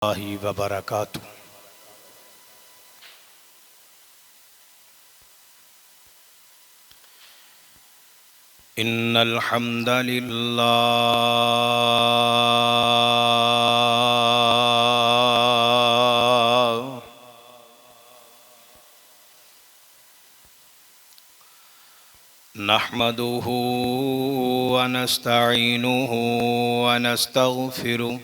वबरकातुहू। इन्नल हम्दलिल्लाह नहमदुहू व नस्तईनुहु व नस्तगफिरुह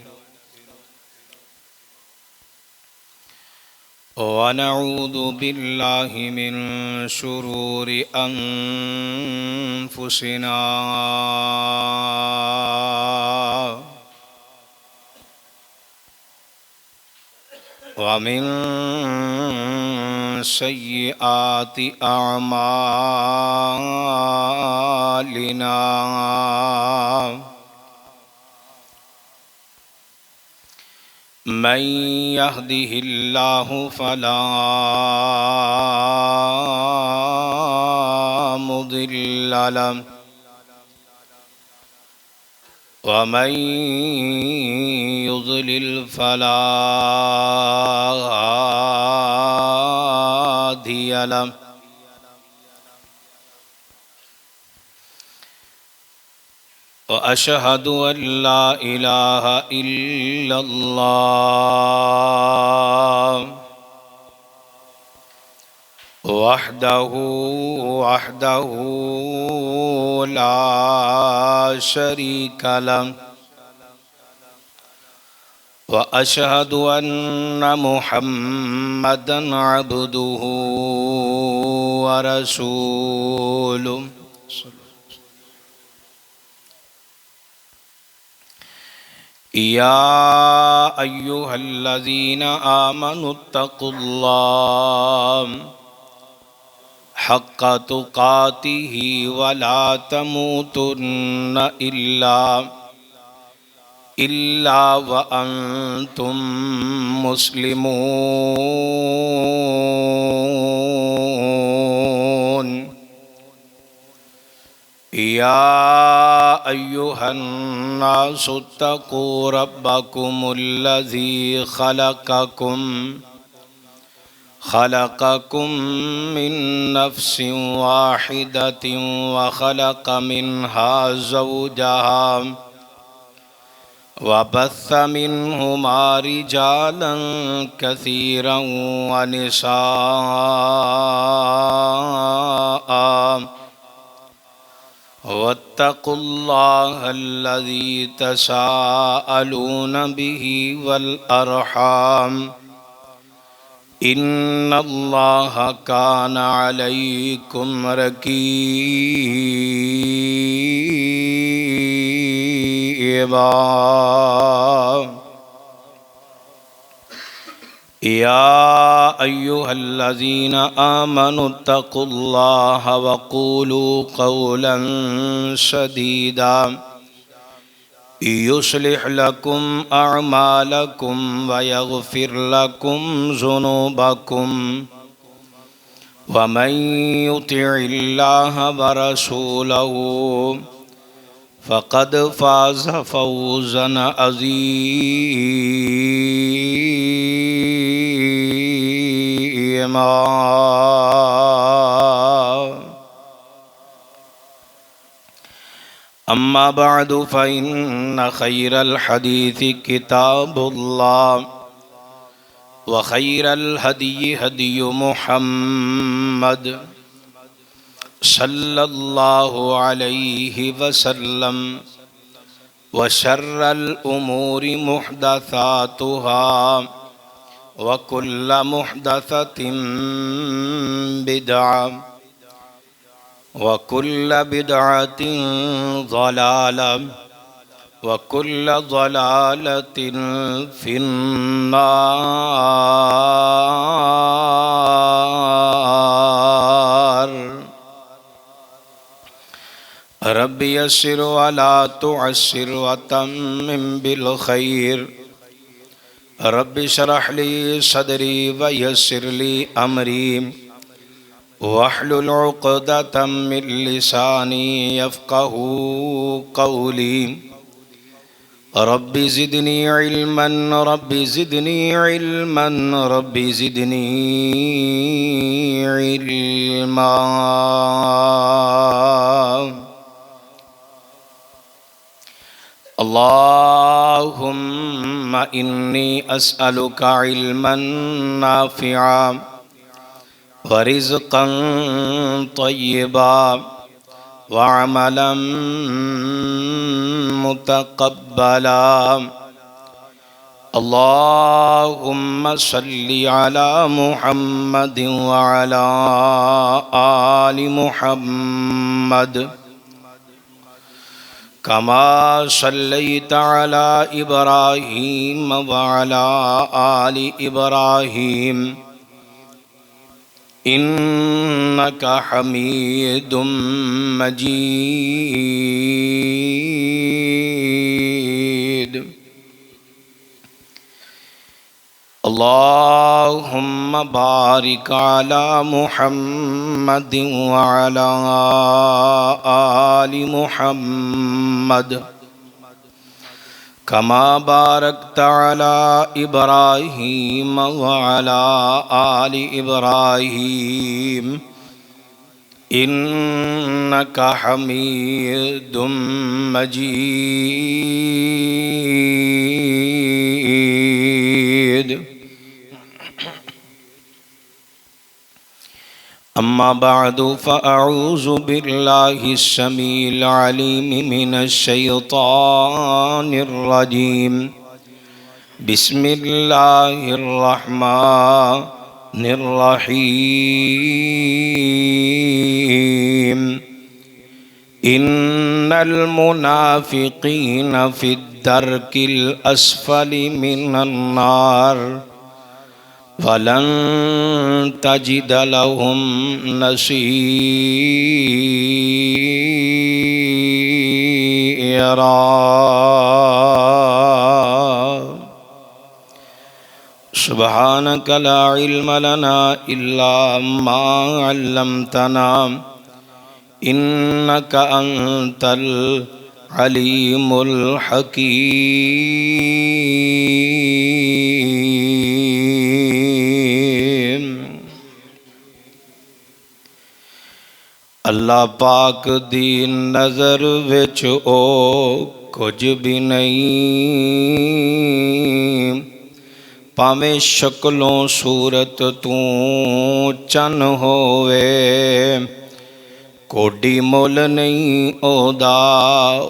वनऊज़ु बिल्लाहि मिन शुरूरि अनफुसिना व मिन सय्यिआति अअमालिना। मन यहदिहिल्लाहु फला मुदिल्ल लहु व मन युज़लिल फला हादिय लहु। अशहदु अल्ला इलाहा इल्लल्लाह वहदहु वहदहु ला शरीक लहु व अशहदु अन्ना मुहम्मदन अब्दुहु व रसूलुहु। या अय्युहल्लज़ीना आमनुत्तकुल्लाह हक्का तुकातिही वला तमूतुन्न इल्ला व अंतुम मुस्लिमून। या अय्युहन्नासुत्तकू रब्बकुमुल्लज़ी खलक़कुम मिन नफ्सिन वाहिदतिन व खलक़ मिन्हा ज़ौजहा व बस्स मिन्हुमा रिजालन कसीरन व निसाअ वत्तकुल्लाहल्लज़ी तसाअलून बिही वल अर्हाम इन्नल्लाहा कान अलैकुम रकीबा। या अय्युहल्लज़ीना आमनुत्तकुल्लाह वक़ूलू क़ौलन सदीदा युस्लिह लकुम अअमालकुम व यग़फिर लकुम ज़ुनूबकुम व मन युतिइल्लाह व रसूलहू फ़क़द फ़ाज़ फ़ौज़न अज़ीमा। अम्मा बअदु फ़इन्न खैरल हदीसी किताबुल्लाह व खैरल हदीयि हदियु मुहम्मद सल्लल्लाहु अलैहि वसल्लम व शर्रल उमूरि मुहदसातुहा व कुल्ल मुहदसतिन बिदअ व कुल्ल बिदअतिन ज़लालह व कुल्ल ज़लालतिन फिन्नार। रब्बि यस्सिर वला तुअस्सिर व तम्मिम बिल खैर। रब्बि इश्रह ली सदरी व यस्सिर ली अमरी वहलुल उक़दतम मिन लिसानी यफ़क़हू क़ौली। Rabbi ज़िदनी इल्मन rabbi ज़िदनी इल्मन rabbi ज़िदनी इल्मा। अल्लाहुम्मा इन्नी अस्अलुका इल्मन नाफ़िआ व रिज़्क़न तय्यिबा व अमलन मुतक़ब्बला। अल्लाहुम्मा सल्लि अला मुहम्मदिन व अला आलि मुहम्मद कमा सल्लैता अला इब्राहीम व अला आलि इब्राहीम इन्नका हमीदुम मजीद। अल्लाहुम्मा बारिक अला मुहम्मदिन व अला आलि मुहम्मद कमा बारकता अला इब्राहीम व अला आलि इब्राहीम इन्नका हमीदुम मजीद। अम्मा बादु फ़अऊज़ु बिल्लाहि स्समीइल अलीम मिनश शैतानिर रजीम। बिस्मिल्लाहिर रहमानिर रहीम। इन्नल मुनाफ़िक़ीन फ़िद्दरकिल अस्फ़लि मिनन नार वलन तजिद लहुम नसीरा। सुब्हानक ला इल्म लना इल्ला मा अल्लमतना इन्नका अंतल अलीमुल हकीम। अल्लाह पाक दी नज़र विच ओ कुछ भी नहीं, भावें शक्लों सूरत तू चन होवे, कोडी मुल नहीं ओदा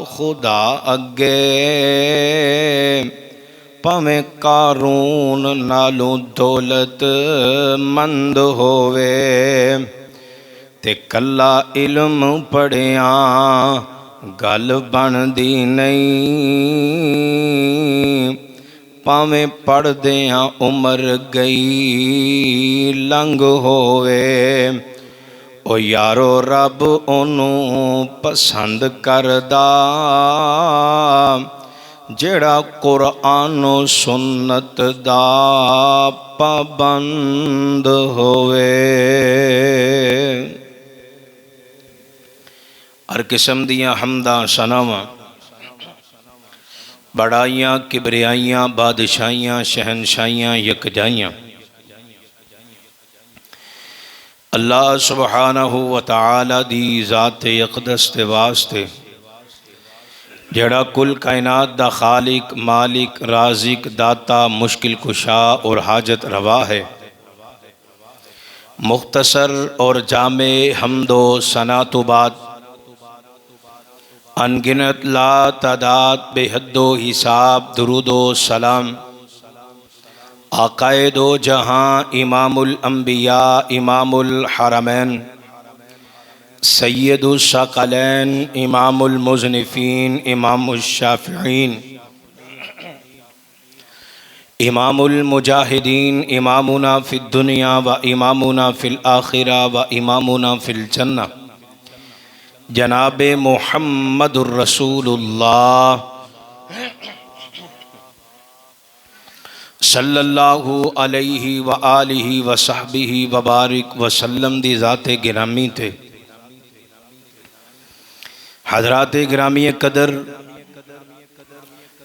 खुदा अगे। भावें कारून नालों दौलत मंद होवे, ते कल्ला इल्म पढ़िया गल बनदी नहीं। भावें पढ़दिया उमर गई लंघ होवे, ओ यारो रब ओनू पसंद करदा जेड़ा कुरान सुन्नत दा पाबंद होवे। हर किस्म दियां हमदां सनावां बड़ाइयां किबरियाइयां बादशाहियां शहनशाहियां यकजाइयां अल्लाह सुब्हानहू व तआला दी ज़ात अक़दस दे वास्ते, जेड़ा कुल कायनात दा खालिक मालिक राज़िक दाता मुश्किल कुशा और हाजत रवा है। मुख्तसर और जामे हम्दो सना तो बाद अनगिनत ला तादाद बेहद्दो हिसाब दुरूदो सलाम आकाए दो जहाँ इमामुल अंबिया इमामुल हरमैन सैयदुस सकलैन इमामुल मुज़निफ़ीन इमामुल शाफ़िईन इमामुल मुजाहिदीन इमामुना फ़िद दुनिया व इमामुना फ़िल आखिरा व इमामुना फ़िल जन्नह जनाबे मुहम्मदुर रसूलुल्लाह सल्लल्लाहु अलैहि व आलिहि व सहबिहि व बारिक व सल्लम दी ज़ाते गिरामी थे। हज़रात गिरामी कदर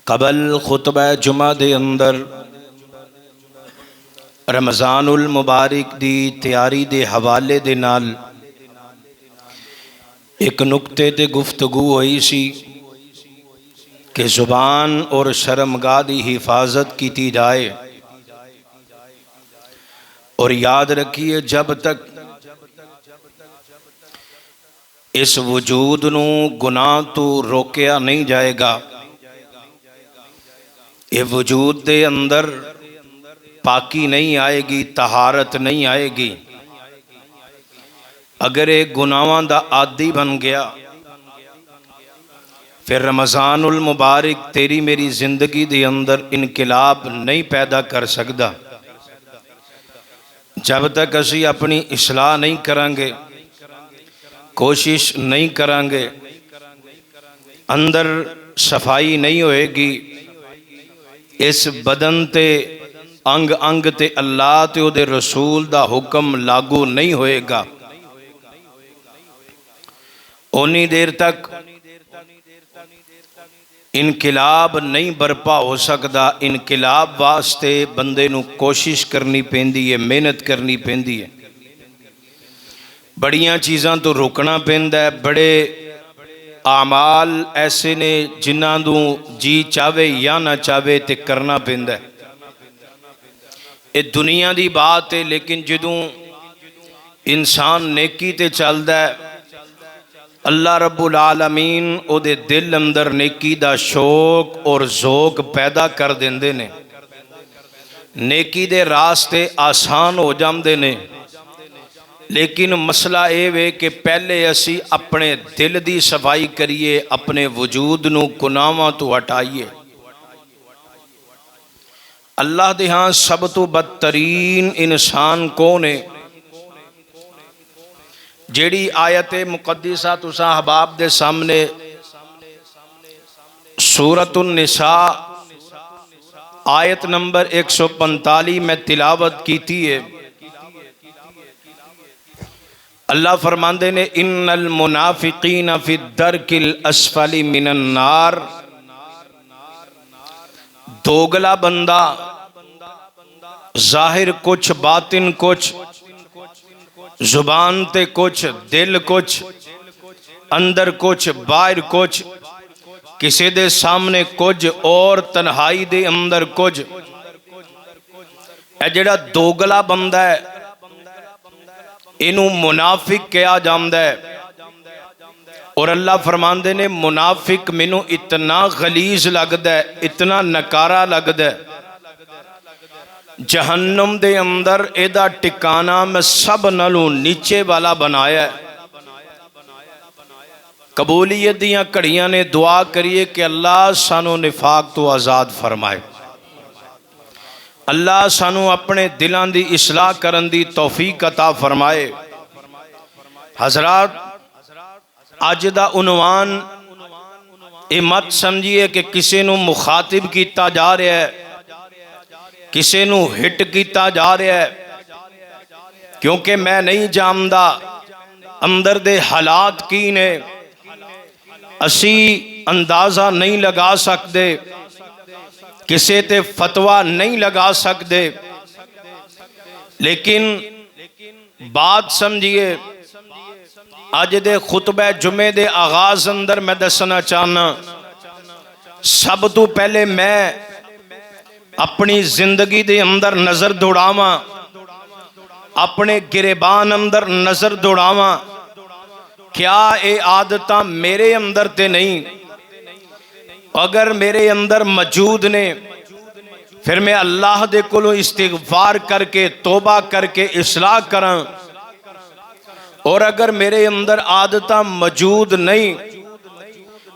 कबल खुतबा जुमा दे अंदर रमज़ानुल मुबारक दी तैयारी दे हवाले दे नाल एक नुक्ते ते गुफ्तगू हुई सी कि ज़ुबान और शर्मगाह की हिफाजत की जाए। और याद रखिए, जब तक इस वजूद नू गुनाह तो रोकया नहीं जाएगा, ये वजूद दे अंदर पाकी नहीं आएगी, तहारत नहीं आएगी। अगर एक गुनाहां दा आदी बन गया, फिर रमज़ानुल मुबारक तेरी मेरी जिंदगी दे अंदर इनकलाब नहीं पैदा कर सकता। जब तक असी अपनी इस्लाह नहीं करांगे, कोशिश नहीं करांगे, अंदर सफाई नहीं होएगी, इस बदन ते अंग अंग ते अल्लाह ते उहदे रसूल दा हुक्म लागू नहीं होएगा, उन्नी देर तक इनकलाब नहीं बरपा हो सकता। इनकलाब वास्ते बंदे नू कोशिश करनी पैंदी है, मेहनत करनी पैंदी है, बड़ियां चीज़ां तो रोकना पैंदा है। बड़े आमाल ऐसे ने जिन्हां नू जी चाहे या ना चाहे ते करना पैंदा है। ये दुनिया की बात है, लेकिन जदों इंसान नेकी ते चलदा है, अल्लाह रब्बुल आलमीन उहदे दिल अंदर नेकी दा शौक और ज़ौक पैदा कर देंदे ने। नेकी दे रास्ते आसान हो जाते ने, लेकिन मसला ये वे कि पहले असी अपने दिल की सफाई करिए, अपने वजूद नू गुनाहां तो हटाइए। अल्लाह दे हाँ सब तो बदतरीन इंसान कौन है? जेड़ी आयत मुकद्दिसा तुसा अहबाब दे सामने सूरतुन निसा आयत नंबर 145 में तिलावत की थी है। अल्लाह फरमांदे ने, इन्नल मुनाफिकीन फी दरकिल अस्फली मिनन नार। दोगला बंदा जाहिर कुछ, बातिन कुछ, जुबान ते कुछ, दिल कुछ, अंदर कुछ, बाहर कुछ, किसी दे सामने कुछ और तन्हाई दे अंदर कुछ। ए जेड़ा दोगला बंदा है, इनू मुनाफिक कहा जाता है। और अल्लाह फरमांदे ने, मुनाफिक मैनू इतना गलीज लगदा है, इतना नकारा लगदा है, जहन्नम दे अंदर एदा टिकाना मैं सब नालों नीचे वाला बनाया है। कबूलियत दियां घड़ियां ने, दुआ करिए कि अल्लाह सानू निफाक तो आज़ाद फरमाए, अल्लाह सानू अपने दिलां दी इस्लाह करन दी तौफीक अता फरमाए। हजरात, अज दा उन्वान ये मत समझिए कि किसी नू मुखातिब किया जा रहा है, किसी नू हिट किया जा रहा है, क्योंकि मैं नहीं जानता अंदर दे हालात की ने, असी अंदाजा नहीं लगा सकते, किसी ते फतवा नहीं लगा सकते। लेकिन बात समझिए, अज दे खुतबे जुमे दे आगाज अंदर मैं दसना चाहना, सब तो पहले मैं अपनी जिंदगी दे अंदर नजर दौड़ावा, अपने गिरेबान अंदर नजर दौड़ावा, क्या ये आदत मेरे अंदर ते नहीं? अगर मेरे अंदर मौजूद ने, फिर मैं अल्लाह दे कोलों इस्तिगफार करके तौबा करके इस्लाह करा। और अगर मेरे अंदर आदत मौजूद नहीं,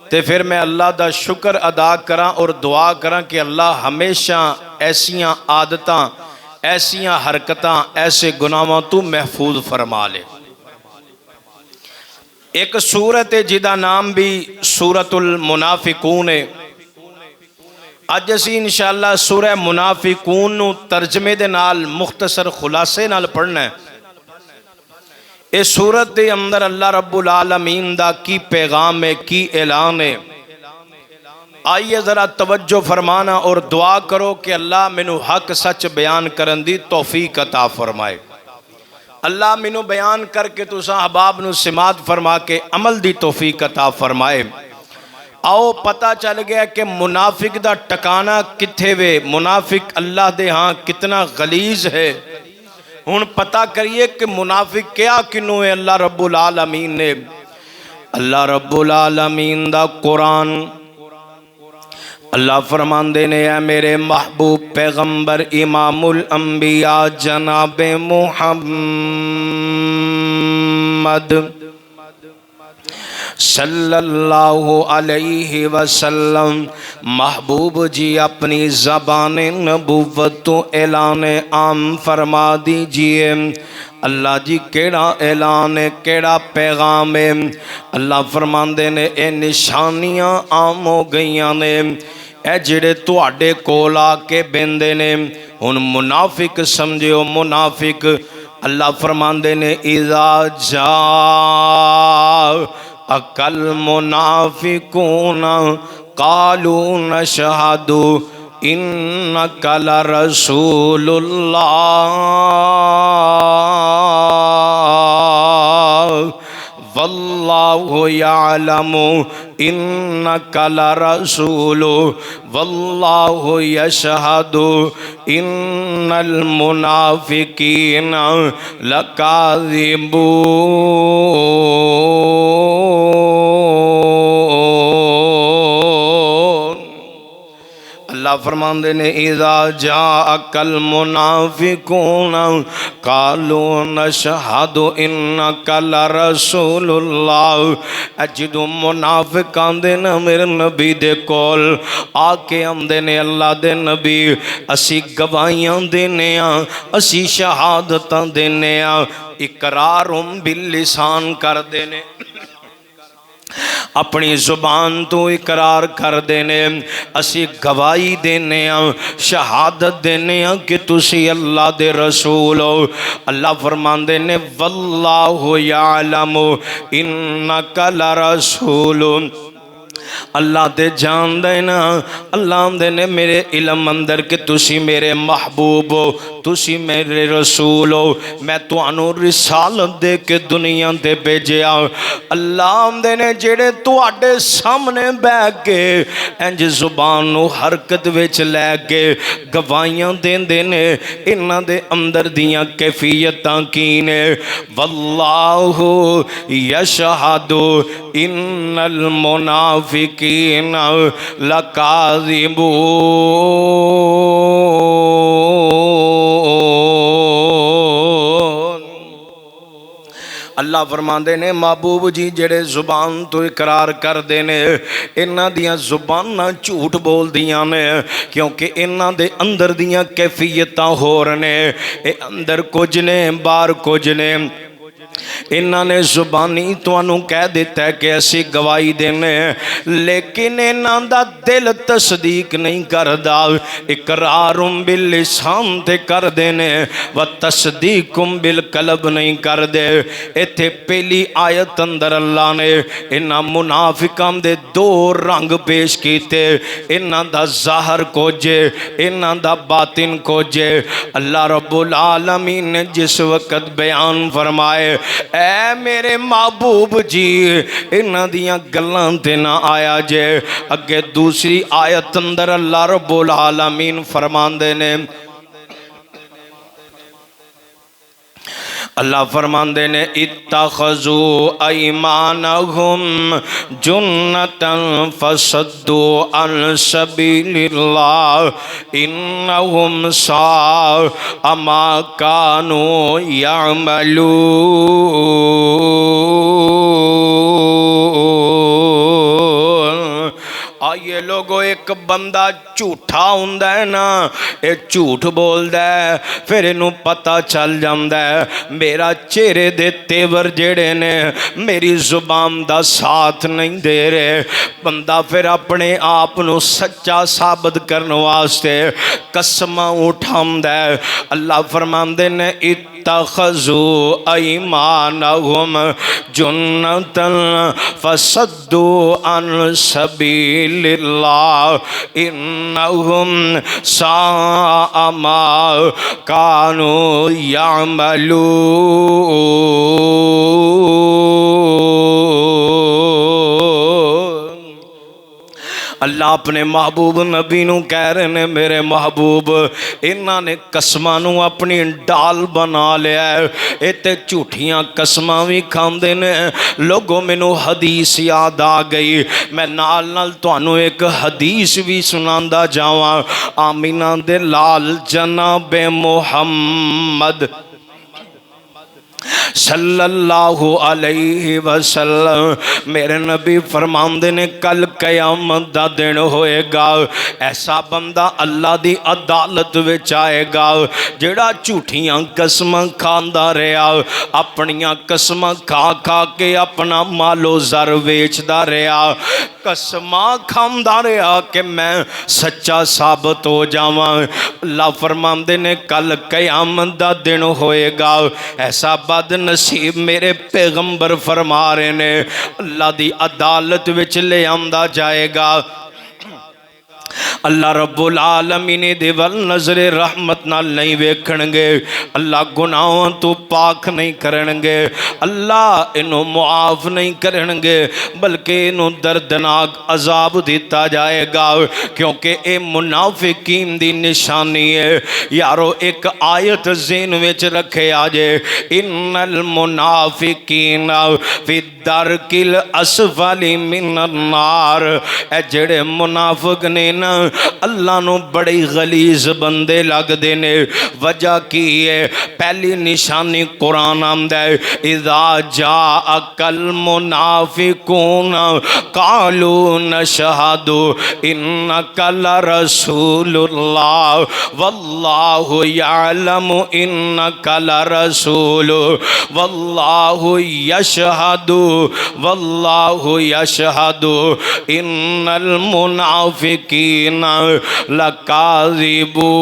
तो फिर मैं अल्लाह दा शुक्र अदा करा और दुआ करा कि अल्लाह हमेशा ऐसियां आदतां, ऐसियां हरकतां, ऐसे गुनाहों तू महफूज फरमा ले। एक सूरत है जिदा नाम भी सूरतुल मुनाफिकून है। अज असी इंशाअल्लाह सूरह मुनाफिकून नू तर्जमे दे नाल मुख्तसर खुलासे नाल पढ़ना है। इस सूरत के अंदर अल्लाह रब्बुल आलमीन दा की पैगाम है, की ऐलान है। आइए ज़रा तवज्जो फरमाना और दुआ करो कि अल्लाह मैनू हक सच बयान करन दी तौफीक अता फरमाए। अल्लाह मैनू बयान करके तुसां अहबाब नू सिमात फरमा के अमल दी तौफीक अता फरमाए। आओ पता चल गया कि मुनाफिक दा टकाना कित्थे वे, मुनाफिक अल्लाह दे हाँ कितना गलीज है। हुण पता करिए कि मुनाफिक क्या किनू है। अल्लाह रब्बुल आलमीन ने, अल्लाह रब्बुल आलमीन दा कुरान अल्लाह फरमांदे ने, है मेरे महबूब पैगंबर इमामुल अंबिया जनाब मुहम्मद सल्लल्लाहु अलैहि वसल्लम, महबूब जी अपनी ज़बान नबुव्वत तो ऐलान आम फरमा दीजिए। अल्लाह जी केड़ा ऐलान है, केड़ा पैगाम है। अल्लाह फरमांदे ने ए निशानियां आम हो गईयां ने, ए जिहड़े तुहाडे कोल आके बेंदे ने। हुण मुनाफिक समझियो, मुनाफिक अल्लाह फरमांदे ने इज़ा जा अकल मुनाफिकून कालू नशहदु इन्नका लरसूलुल्लाह वल्लाहु यअलमु इन्नका लरसूलु वल्लाहु यशहदु इन्नल मुनाफिकीना लकाज़िबून। अल्लाह फरमांदे ने इज़ा जा अकल मुनाफिकून कालू नशहदु इन्नका लरसूलुल्लाह। अजदू मुनाफिक आंदे न मेरे नबी दे कोल आके आंदे ने, अल्लाह दे नबी असी गवाहियां देने आ, असी शहादतां देने आ, इकरारुम बिल लिसान कर देने, अपनी जुबान तो इकरार कर देने, असी गवाही देने, शहादत देने कि तुसी अल्लाह दे रसूल हो। अल्लाह फरमांदे ने वल्लाहु यअलमु इन्नका लरसूलु। अल्लाह ते जान देना, अल्लाह आंदे ने मेरे इलम अंदर कि तुसी मेरे महबूब हो, तुसी मेरे रसूल हो, मैं तुहानू रिसालत दे के दुनिया ते भेजिया। अल्लाह आंदे ने जेड़े तुहाडे सामने बैठ के इंज जुबान नू हरकत विच लैके गवाहियां देंदे ने, इन्हां दे अंदर दियां कैफियतां की ने। वल्लाहु यशहदु इन्नल मुनाफिकीना लकाज़िबून। अल्लाह फरमांदे ने महबूब जी जेड़े जुबान तो इकरार करते ने, इन्हां दियां जुबानां झूठ बोलदियां ने, क्योंकि इन्हां दे अंदर दियां कैफियतां होर ने। ए अंदर कुछ ने बाहर कुछ ने। इन्होंने जुबानी तुहानू कह दिता है कि असी गवाही देने, लेकिन इन्हां दा दिल तस्दीक नहीं करदा। इकरारुम बिल लिसान ते कर देने व तस्दीकुम बिल कल्ब नहीं कर दे। इत्थे पहली आयत अंदर अल्लाह ने इन्हां मुनाफिकां दे दो रंग पेश कीते, इन्हां दा ज़ाहर कोजे, इन्हां दा बातिन कोजे। अल्लाह रब्बुल आलमीन ने जिस वक़्त बयान फरमाए ऐ मेरे महबूब जी इन्हां दियां गल्लां ते ना आया जे, अगे दूसरी आयत अंदर अल्लाह रब्बुल आलमीन फरमांदे ने, अल्लाह फरमांदे ने इत्तखज़ू अयमानहुम जुन्नतन फसद्दू अन सबीलिल्लाह इन्नहुम साअ मा कानू यअमलून। आइए लोगों, एक बंदा झूठा हुंदा है ना, ये झूठ बोलदा है, फिर इनू पता चल जांदा है मेरा चेहरे दे तेवर जेड़े ने मेरी जुबान दा साथ नहीं दे रहे। बंदा फिर अपने आप नू सच्चा साबित करने वास्ते कसमां उठांदा है। अल्लाह फरमांदे ने इत्तखज़ू अयमानहुम जुन्नतन फसद्दू अन सबीलिल्लाह इन्नहुम साअ मा कानू यामलून। अल्लाह अपने महबूब नबी नू कह रहे ने मेरे महबूब इन्हां ने कसमां नू अपनी डाल बना लिया है, ये ते झूठियां कसमां भी खांदे ने। लोगों मैनू हदीस याद आ गई, मैं नाल नाल तुहानू एक हदीस भी सुनांदा जावां। आमीना दे लाल जनाबे मुहम्मद सल्लल्लाहु अलैहि वसल्लम मेरे नबी फरमांदे ने कल कयामत दा दिन होएगा, ऐसा बंदा अल्लाह दी अदालत विच आएगा जेड़ा झूठियां कसमां खांदा रहा, अपनियां कसमां खा खा के अपना मालो ज़र वेचदा रहा, कसमां खांदा रहा कि मैं सच्चा साबित हो जावां। अल्लाह फरमांदे ने कल कयामत दा दिन होएगा, ऐसा बद नसीब मेरे पैगंबर फरमा रहे ने अल्लाह दी अदालत विच ले आंदा जाएगा। अल्लाह रब्बुल आलमीन दे वल नज़रे रहमत नाल नहीं वेखणगे, अल्लाह गुनाहों तो पाक नहीं करनगे, अल्लाह इनू मुआफ नहीं करनगे, बल्कि इनू दर्दनाक अजाब दिता जाएगा, क्योंकि ये मुनाफिकीन दी निशानी है। यारो एक आयत ज़हन विच रखे आजे, इन्नल मुनाफिकीन फी दरकिल असफली मिनन नार। ए जेड़े मुनाफिक ने ना अल्लाह नू बड़े गलीज बंदे लगदे ने। वजह की है, पहली निशानी कुरान आंदा है इज़ा जाअकल मुनाफिकून कालू नशहदु इन्नका लरसूलुल्लाह वल्लाहु यअलमु इन्नका लरसूलु वल्लाहु यशहदु इन्नल मुनाफिकीन लकाज़िबून।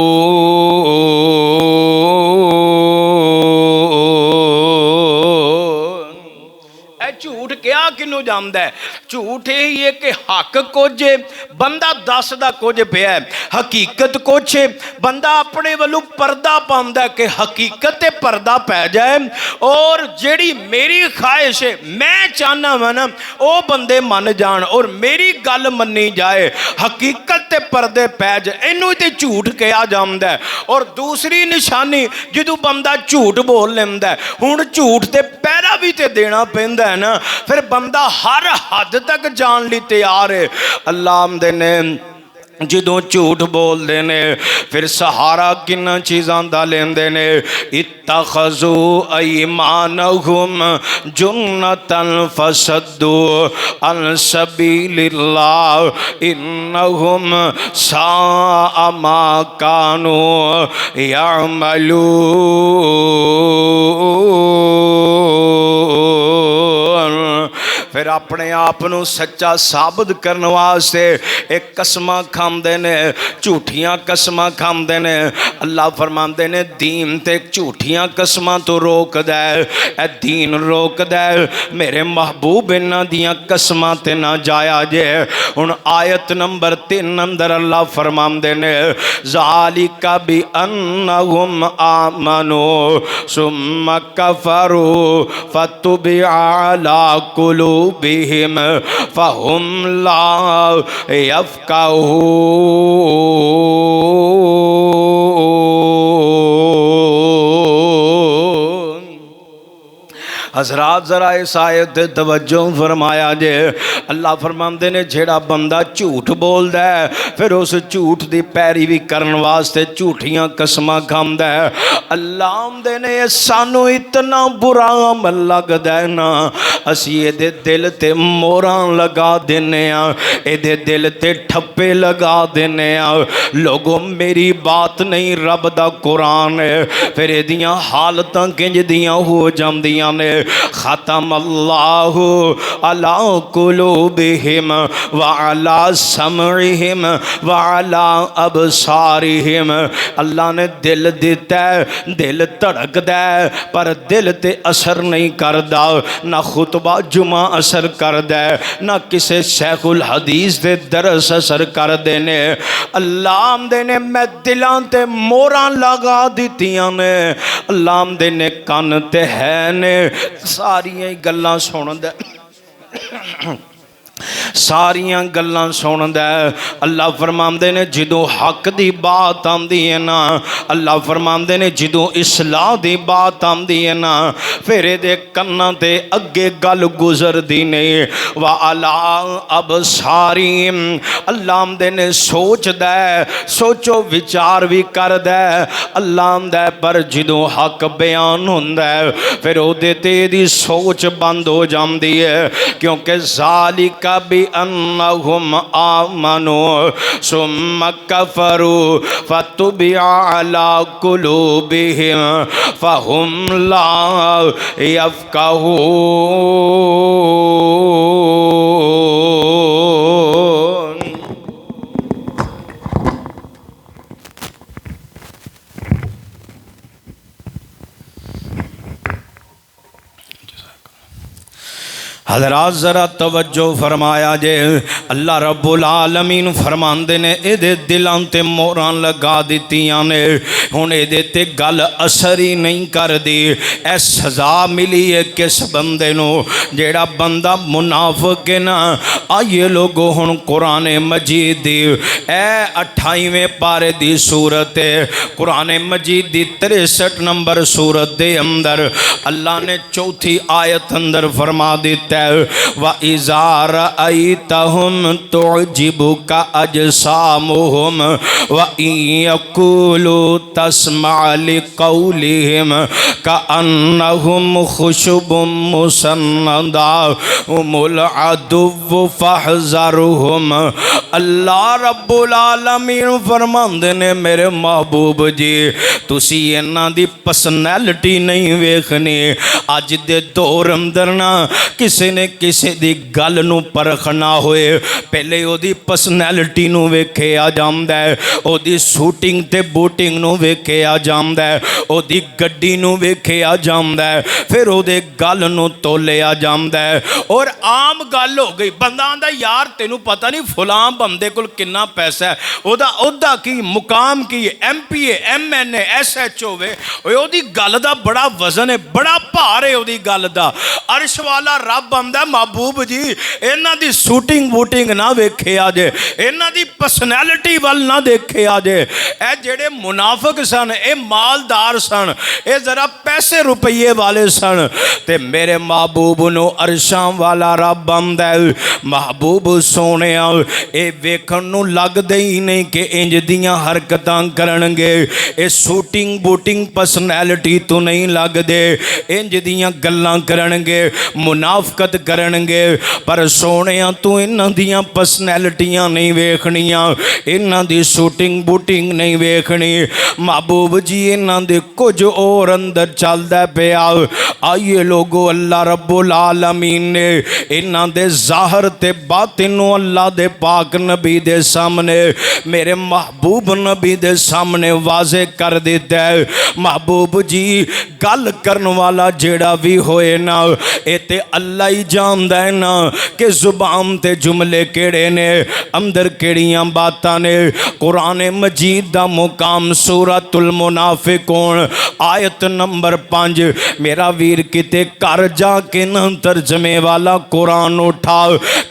झूठ क्या किनू जानदा है? झूठ यही है कि हक कुछ है बंदा दसदा कुछ पिया है, हकीकत कुछ है बंदा अपने वालों पर्दा पाउंदा है कि हकीकत ते पर्दा पै जाए, और जेड़ी मेरी ख्वाहिश है मैं चाहना वा ना वो बंदे मन जान और मेरी गल मन्नी जाए, हकीकत ते पर्दे पै जाए, इनू ते झूठ कहा जाता है। और दूसरी निशानी जो बंदा झूठ बोल लेंदा है, हुण झूठ ते पैरा भी ते देना पैंदा है ना, फिर बंदा हर हद तक जान ली तैयार है। अल्लाह आमदे ने जदों झूठ बोलते ने फिर सहारा किन्ना चीज़ां दा लेंदे ने, इत्तखज़ू अयमानहुम जुन्नतन फसद्दू अन सबीलिल्लाह इन्नहुम साअ मा कानू यामलून। फिर अपने आप को सच्चा साबित करने वास्ते एक कसमां खांदे ने, झूठियां कसमां खांदे ने। अल्लाह फरमांदे ने दीन ते झूठियां कसमां तो रोकदा है, ए दीन रोकदा है। मेरे महबूब इन्हां दियां कसमां ते ना जाया जे। हुण आयत नंबर 3 अंदर अल्लाह फरमांदे ने ज़ालिका बि अन्नहुम आमनू सुम्मा कफरू फतुबिअ अला कुलूबिहिम फहुम ला यफ़क़हून। हजरात जरा इस आयत ते तवज्जो फरमाया जे। अल्लाह फरमाते ने जेड़ा बंदा झूठ बोलदा है फिर उस झूठ की पैरवी करने वास्ते झूठियां कसमां खांदा है, अल्लाह आंदे ने सानू इतना बुरा अमल लगदा है ना, असी इहदे दिल ते मोहरां लगा देने आ, इहदे दिल ते ठप्पे लगा देने आ। लोगों मेरी बात नहीं रब दा कुरान है, फिर इहदियां हालतां किंज दियां हो जांदियां ने। खतम अल्लाहु अला कुलूबिहिम व अला समइहिम व अला अबसारिहिम। अल्लाह ने दिल दिता है, दिल धड़कदा है पर दिल ते असर नहीं करदा, ना खुतबा जुमा असर करदा है, ना किसी शेखुल हदीस दे दरस असर करदे ने। अल्लाह आंदे ने मैं दिलां ते मोहरां लगा दित्तियां ने। अल्लाह आंदे ने कन ते है ने, सारियां ही गल्लां सुनदा सारियां गल्लां सुनदा है। अल्लाह फरमांदे ने जदों हक दी बात आंदी है ना, अल्लाह फरमांदे ने जदों इस्लाह दी बात आंदी है ना, फिर इहदे कन्नां ते अगे गल गुजरदी नहीं। वा अला अबसारिम, अल्लाह आंदे ने सोचदा है, सोचो विचार भी करदा है। अल्लाह आंदा पर जदों हक बयान हुंदा है फिर ओहदे ते इहदी सोच बंद हो जांदी है, क्योंकि ज़ालिका बिअन्नहुम आमनू सुम्मा कफरू फतुबिया अला कुलूबिहिम फहुम ला यफ़क़हून। हज़रात ज़रा तवज्जो फरमाया जे। अल्लाह रब्बुल आलमीन फरमांदे ने इहदे दिलां ते मोहरां लगा दित्तियां ने, हुण इहदे ते गल असर ही नहीं करदी। ऐ सज़ा मिली है किस बंदे नूं, जेड़ा बंदा मुनाफिक है ना। आइए लोगो हुण कुरान मजीद दी ऐ 28वें पारे दी सूरत है, कुरान मजीद दी 63 नंबर सूरत दे अंदर अल्लाह ने चौथी आयत अंदर फरमा दिता व इज़ा रअयतहुम तुअजिबुका अजसामुहुम व इन यक़ूलू तस्मा लिक़ौलिहिम कअन्नहुम खुशबुम मुसन्नदा हुमुल अदुव्वु फहज़रहुम। अल्लाह रब्बुल आलमीन फरमांदे ने मेरे महबूब जी तुसी इन्हां दी पर्सनैलिटी नहीं वेखनी। अज दे दौर अंदर ना किसी ने किसी दी गल नूं परखना होए पहले ओदी पर्सनैलिटी नूं वेखिया जांदा है, ओदी शूटिंग ते बूटिंग नूं वेखिया जांदा है, ओदी गड्डी नूं वेखिया जांदा है, फिर ओदे गल नूं तोलिया जांदा है। और आम गल हो गई, बंदा आंदा यार तेनू पता नहीं फलां बंदे कोल किन्ना पैसा है, ओदा ओहदा की मुकाम की MP MNA SH होवे, ओदी गल दा बड़ा वजन है, बड़ा भार है ओदी गल दा। अर्श वाला रब आंदा महबूब जी इन्हां दी शूटिंग बूटिंग ना वेखिया जे, इन्हां दी पर्सनैलिटी वाल ना देखिया जे। ए जेड़े मुनाफिक सन ए मालदार सन, ए जरा पैसे रुपये वाले सन, ते मेरे महबूब नूं अरशां वाला रब आंदा महबूब सोने ए वेखण नूं लगदे ही नहीं कि इंज दियां हरकतां करनगे, ए शूटिंग बूटिंग पर्सनैलिटी तो नहीं लगदे, इंज दियां गल्लां करनगे, मुनाफकत करनगे। पर सोने तू इन्हां दियां पर्सनैलिटियां नहीं वेखनियां, इन्हां दी शूटिंग बूटिंग नहीं वेखनी। महबूब जी इन्हां दे कुछ और अंदर चलदा पिया। आइए लोगो अल्लाह रब्बुल आलमीन ने इन्हां दे ज़ाहिर ते बातिन नूं अल्लाह दे पाक नबी दे सामने, मेरे महबूब नबी दे सामने वाज़े कर दिता है। महबूब जी गल करन वाला जेड़ा भी होए ना ए ते अल्लाह ही जानदा है ना कि जुबान ते जुमले केड़े ने, अंदर केड़ियां बातां ने। कुरान मजीद दा मुकाम सूरतुल मुनाफिकून आयत नंबर 5। मेरा वीर किते घर जाके ना तर्जमे वाला कुरान उठा,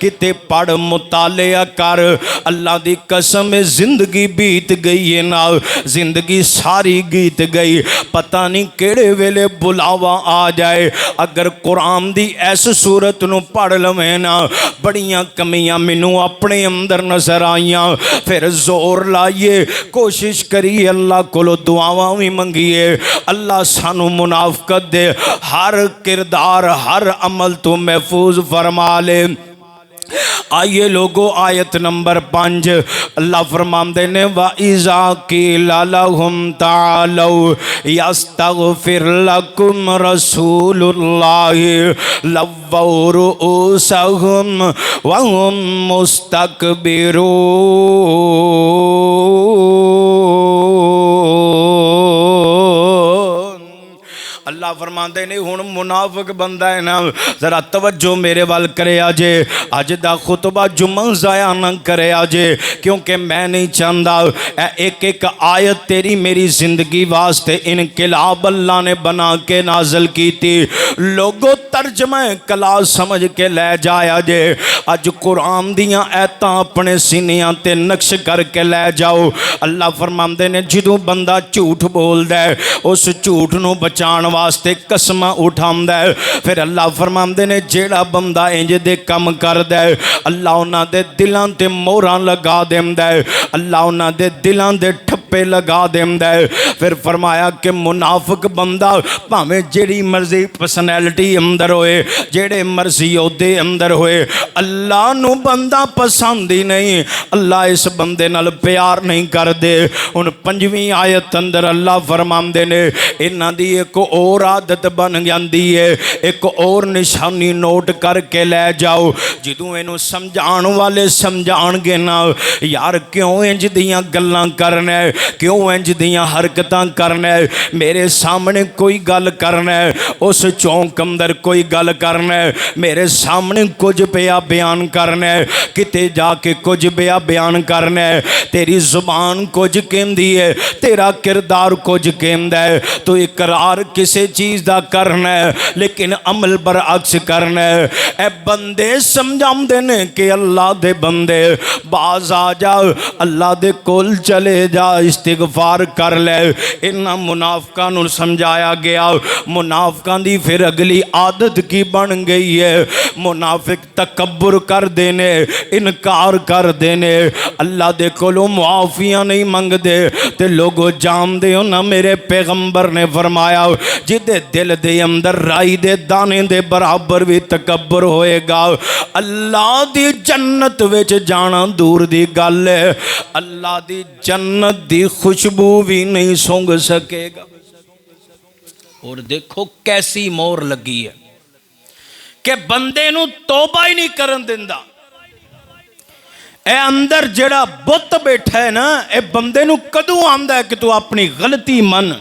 किते पढ़ मुतालिया कर। अल्लाह दी कसम जिंदगी बीत गई है ना, जिंदगी सारी बीत गई, पता नहीं केड़े वेले बुलावा आ जाए, अगर कुरान दी ऐस सूरत नूं पढ़ लवें ना, बड़ियां कमियां मैनू अपने अंदर नजर आईयां। फिर जोर लाइए, कोशिश करिए, अल्लाह कोलों दुआवां भी मंगीए, अल्लाह सानू मुनाफकत दे हर किरदार हर अमल तो महफूज फरमा ले। आइए लोगो, आयत नंबर 5 अल्लाह फरमाते ने व इज़ा क़ीला लहुम तालौ यस्तग़फिर लकुम रसूलुल्लाहि लव्वौ रुऊसहुम व हुम मुस्तकबिरून। अल्लाह फरमाते ने हुण मुनाफिक बंदा है ना, जरा तवज्जो मेरे वाल करे आजे, अज दा खुतबा जुम्मा ज़ाया ना करे आजे, क्योंकि मैं नहीं चाहता एक एक आयत तेरी मेरी जिंदगी वास्ते इनकलाब अल्लाह ने बना के नाजल की थी। लोगो तर्जमा कला समझ के लै जाया जे। अज कुरान दियां ऐतां अपने सीनियां ते नक्श करके लै जाओ। अल्लाह फरमाते ने जदों बंदा झूठ बोलदा है, उस झूठ नूं बचाण वास्ते कसम उठांदा है, फिर अल्लाह फरमाते ने जेड़ा बंदा इंज दे कम करदा है, अल्लाह उन्हां दे दिलां ते मोहरां लगा देंदा है, अल्लाह उन्हां दे दिलां दे ठप्पे लगा देंदा है। फिर फरमाया कि मुनाफिक बंदा भावें जेड़ी मर्जी पर्सनैलिटी अंदर होए, जेड़े मर्जी ओहदे अंदर होए, अल्लाह नूं बंदा पसंद ही नहीं, अल्लाह इस बंदे नाल प्यार नहीं करदे। हुण 5वीं आयत अंदर अल्लाह फरमांदे ने इन्हां दी एक और आदत बन जाती है, एक और निशानी नोट करके लै जाओ। जदों इनू समझाण वाले समझाणगे ना, यार क्यों इंज दियां गल्लां करना है, क्यों इंज दियां हरकतां करना है, मेरे सामने कोई गल करना है, उस चौंक अंदर कोई गल करना है, मेरे सामने कुछ पिया बयान करना है, किते जाके कुछ पिया बयान करना है, तेरी जुबान कुछ कहती है, तेरा किरदार कुछ कहता है, तो इकरार किसी चीज़ का करना है लेकिन अमल बरअक्स करना है। ए बंदे समझाते ने कि अल्लाह दे बंदे बाज आ जा, अल्लाह दे कोल चले जा, इस्तिगफार कर ले। इन्हां मुनाफिकां नूं समझाया गया। मुनाफिकां दी फिर अगली आदत की बन गई है, मुनाफिक तकब्बुर कर देने, इनकार कर देने, अल्लाह दे कोलों मुआफियां नहीं मंगदे। ते लोगो जानदे हो ना, मेरे पैगंबर ने फरमाया जिदे दिल दे अंदर राई दे दाने दे बराबर भी तकब्बुर होएगा, अल्लाह दी जन्नत विच जाना दूर दी गल है, अल्लाह दी जन्नत दी खुशबू भी नहीं सूंघ सकेगा। और देखो कैसी मोहर लगी है कि बंदे नूं तौबा ही नहीं करन दिंदा। ए अंदर जेड़ा बुत बैठा है ना, ए बंदे नूं कदों आंदा है कि तू अपनी गलती मन।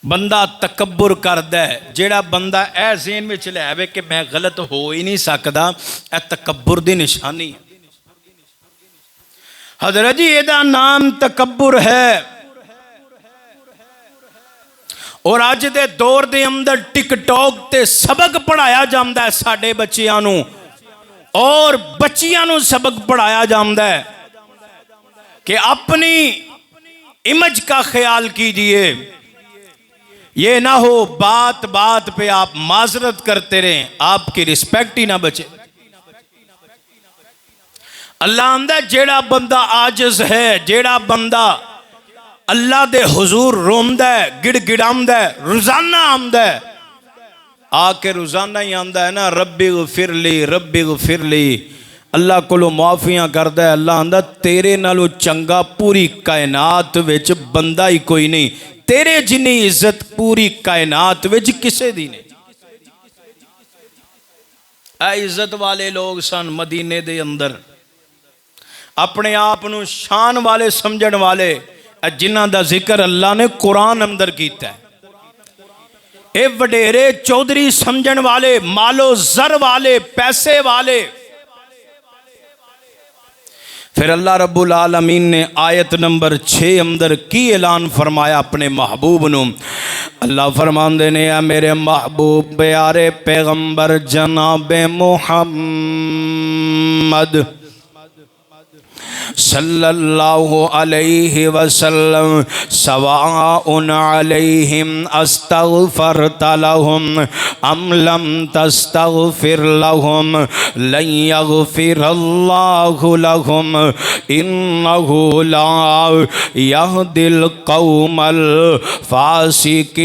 बंदा तकब्बुर करदा है, जेड़ा बंदा ए ज़हन में ले आवे कि मैं गलत हो ही नहीं सकदा, ए तकब्बुर दी निशानी है। हज़रत जी एदा नाम तकब्बुर है। और अज दे दौर दे अंदर टिकटॉक ते सबक पढ़ाया जाता है साडे बच्चियां नूं, और बच्चियां नूं सबक पढ़ाया जाता है कि अपनी इमेज का ख्याल कीजिए, ये ना हो बात बात पे आप माजरत करते रहें, आपकी रिस्पेक्ट ही ना बचे। अल्लाह आंदा जेड़ा बंदा आजिज है, जेड़ा बंदा अल्लाह दे हुजूर रोंदा है, गिड़गिड़ांदा है, रोजाना आंदा है, आके रोजाना ही आंदा है ना, रब्बी ग़फिरली रब्बी ग़फिरली, अल्लाह कोलों माफियां करदा है। अल्लाह आंदा तेरे नालों चंगा पूरी कायनात विच बंदा ही कोई नहीं, तेरे जिन्नी इज्जत पूरी कायनात विच किसे दी नहीं। ऐ इज्जत वाले लोग सन मदीने दे अंदर, अपने आप नूं शान वाले समझण वाले, जिन्हां दा जिक्र अल्लाह ने कुरान अंदर कीता है। ये वडेरे चौधरी समझण वाले, मालो जर वाले, पैसे वाले। फिर अल्लाह रब्बुल आलमीन ने आयत नंबर 6 अंदर की ऐलान फरमाया अपने महबूब नूं। अल्लाह फरमांदे ने आ मेरे महबूब प्यारे पैगंबर जनाब मुहम्मद सल्लल्लाहु अलैहि वसल्लम सवाउन अलैहिम अस्तगफरत लहुम अम लम तस्तगफिर लहुम लन यगफिरल्लाहु लहुम इन्नहु ला यहदिल कौमल फासिकीन।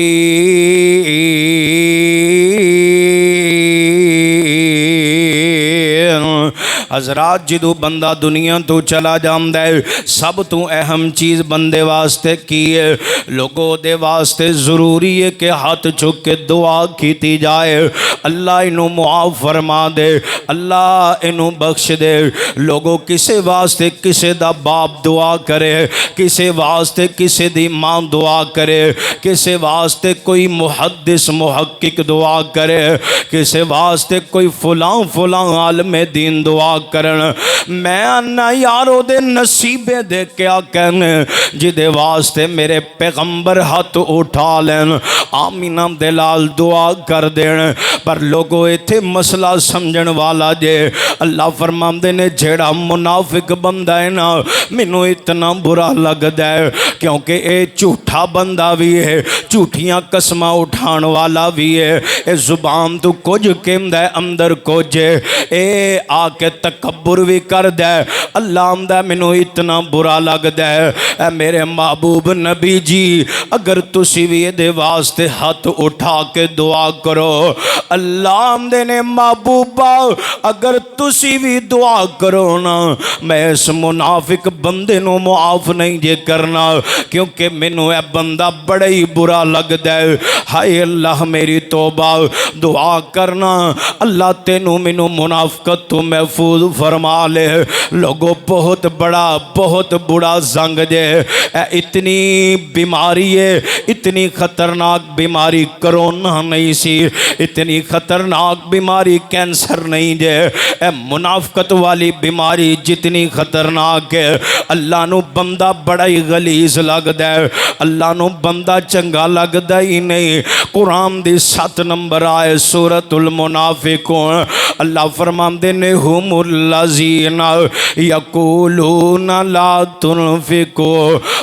हजरात जदों बंदा दुनिया तो चला जाता है सब तो अहम चीज़ बंदे वास्ते की है। लोगों दे वास्ते ज़रूरी है कि हाथ चुक के दुआ की जाए, अल्लाह इनू मुआफ़ फरमा दे, अल्लाह इनू बख्श दे। लोगों किसे वास्ते किसे दा बाप दुआ करे, किसे वास्ते किसे दी माँ दुआ करे, किसे वास्ते कोई मुहद्दिस मुहक्किक दुआ करे, किसे वास्ते कोई फुलां फुलां आलमे दीन दुआ करन। मैं आना यार ओदे नसीबे दे क्या कहने जिदे वास्ते मेरे पैगंबर हाथ उठा लैन आमीना दे लाल दुआ कर देन। पर लोगों इत्थे मसला समझण वाला जे अल्लाह फरमांदे ने जेड़ा मुनाफिक बंदा है ना मैनू इतना बुरा लगदा है क्योंकि ये झूठा बंदा भी है, झूठियां कसमां उठाण वाला भी है। ये जुबान तो कुछ कहंदा है अंदर कुछ ए आके तकब्बुर भी करदा है। अल्लाह आंदा मैनू इतना बुरा लगदा है। मेरे महबूब नबी जी अगर तुसी भी ये वास्ते हाथ उठा के दुआ करो, अल्लाह आंदे ने महबूबा अगर तुसी भी दुआ करो ना मैं इस मुनाफिक बंदे नू मुआफ नहीं जे करना क्योंकि मैनू यह बंदा बड़ा ही बुरा लगदा है। हाय अल्लाह मेरी तौबा दुआ करना अल्लाह तेनू मैनू मुनाफिकत तो महफूज फरमा ले। लोगों बहुत बड़ा बहुत बुरा जंग जे इतनी बीमारी है, इतनी खतरनाक बीमारी कोरोना नहीं सी, इतनी खतरनाक बीमारी कैंसर नहीं जे। मुनाफकत वाली बीमारी जितनी खतरनाक है अल्लाह नू बंदा बड़ा ही गलीज लगदा है, अल्लाह नू बंदा चंगा लगदा ही नहीं। कुरान दी 7 नंबर आए सूरतुल मुनाफिकून अल्लाह फरमांदे ने हुमुल्लज़ीना यक़ूलूना ला तुनफ़िकू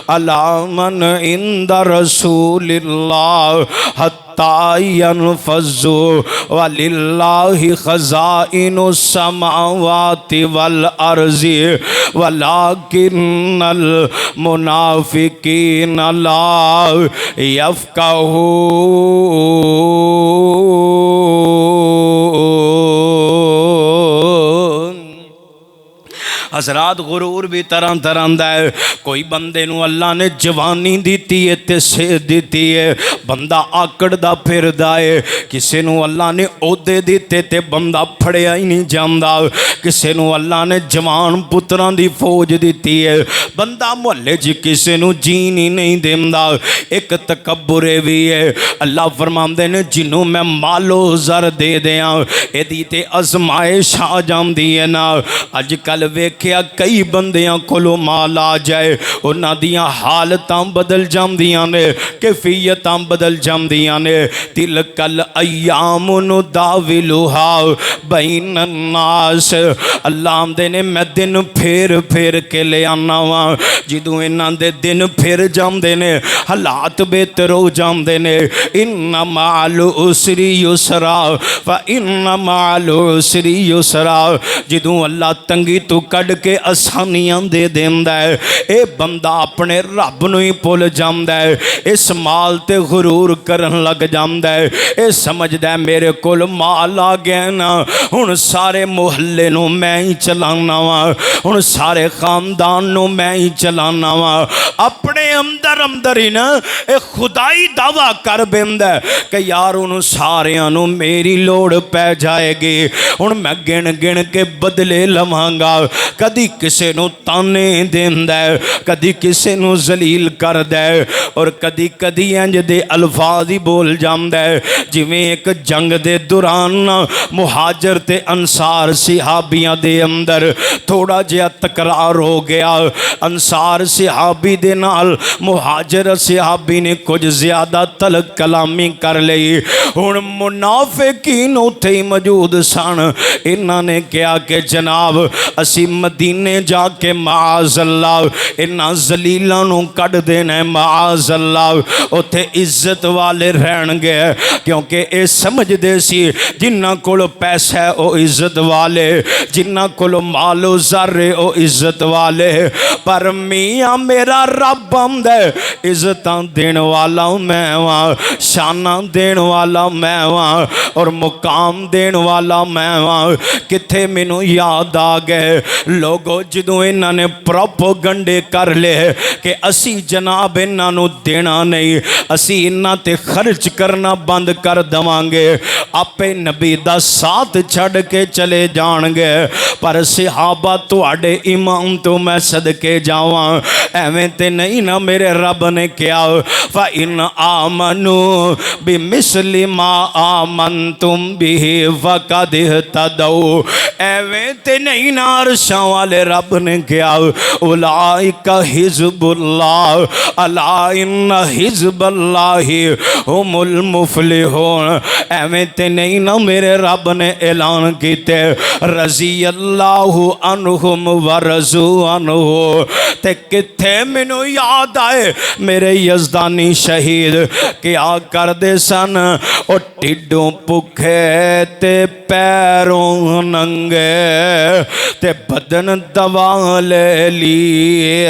अला मन इंदा रसूलिल्लाह यनफ़ज़्ज़ु वलिल्लाहि ख़ज़ाइनुस समावाति वल अर्ज़ि वलाकिन्नल मुनाफ़िकीन ला यफ़क़हून। हज़रात गुरूर भी तरह तरह का है। कोई बंदे नू अल्लाह ने जवानी दी है ते सेहत दी है, बंदा आकड़दा फिरदा है। किसी नू अल्लाह ने ओहदे दिते ते बंदा फड़िया ही नहीं जाता। किसी नू अल्लाह ने जवान पुत्रां दी फौज दी है, बंदा मुहल्ले च किसी नू जीन ही नहीं देंदा। एक तकब्बुरे भी है। अल्लाह फरमांदे ने जिन्हों मैं मालो ज़र दे दियां एदी ते अजमाइश आ जाती है ना। अजकल वेख्या कई बंदियां कोलों माल आ जाए उन्हां दियां हालतां बदल जांदियां ने, कैफियतां बदल जांदियां ने। तिलकल अय्याम नुदाविलुहा बैनन नास। अल्लाह आंदे ने मैं दिन फेर फेर के ले आना वा। जदों इन्हां दे दिन फिर जांदे ने हालात बेहतर हो जांदे ने। इन्ना माल उसरी युसरा व इन्ना माल उसरी युसरा। जदों अल्लाह तंगी तो कड़ के आसानियां दे देंदा है ये बंदा अपने रब नूं ही भुल जांदा है। इस माल ते गुरूर करन लग जांदा है। ये समझदा है मेरे कोल माल आ गया ना हुण सारे मुहल्ले नूं मैं ही चलाना वा, हुण सारे खानदान नूं मैं ही चलाना वा। अपने अंदर अंदर ही ना ये खुदाई दावा कर बैठदा है कि यार उन्होंने सारियां नूं मेरी लोड़ पै जाएगी, हुण मैं गिण गिण के बदले लवांगा। कदी किसी नूं ताने देंदा है, कदी किसी नूं जलील करदा है और कदी कदी इंज दे अल्फाज ही बोल जांदा है जिवें एक जंग दे दौरान मुहाजिर ते अंसार सिहाबियां दे अंदर थोड़ा जिहा तकरार हो गया। अंसार सिहाबी दे नाल मुहाजिर सिहाबी ने कुछ ज्यादा तलक कलामी कर लई। हुण मुनाफिकीन उत्थे ही मौजूद सन। इन्हां ने कहा कि जनाब असी मदीने जाके माज़ अल्लाह इन्हां जलीलां नूं कढ देना माज़ अल्लाह। उत्थे इज्जत वाले रहणगे क्योंकि ये समझदे सी जिन्हां कोल पैसा है वो इज्जत वाले, जिन्हां कोल मालो ज़र है वो इज्जत वाले। पर मियाँ मेरा रब आंदा इज्जतां देण वाला मैं वां, शाना देण वाला मैं वां और मुकाम देण वाला मैं वां। किथे मैनू याद आ गए लोगों जदों इन्हां ने प्रोपोगंडे कर ले कि असी जनाब इन्हां नू देना नहीं, असी इन्हां ते खर्च करना बंद कर देवांगे, आपे नबी दा साथ छड़ के चले जाणगे। पर सहाबा तुहाडे ईमान तो मैं सदके जावां एवें ते नहीं ना मेरे रब ने कहा फ इन आमनू बिमिस्लि मा आमनतुम बिही फकद इहतदौ। एवें ते नहीं ना अरशां वाले रब ने कहा उलाइका हिज़्बुल्लाह अला इन्ना हिज़्बल्लाहि हुमुल मुफ़्लिहून। एवें ते नहीं ना मेरे रब ने ऐलान कीते रज़ी अल्लाहु अन्हुम व रज़ू अन्हु। ते किथे मैनू याद आए मेरे यज़दानी शहीद क्या करदे सन ओ टिड्डों भुखे ते पैरों नंगे ते बदन दवा ले लिए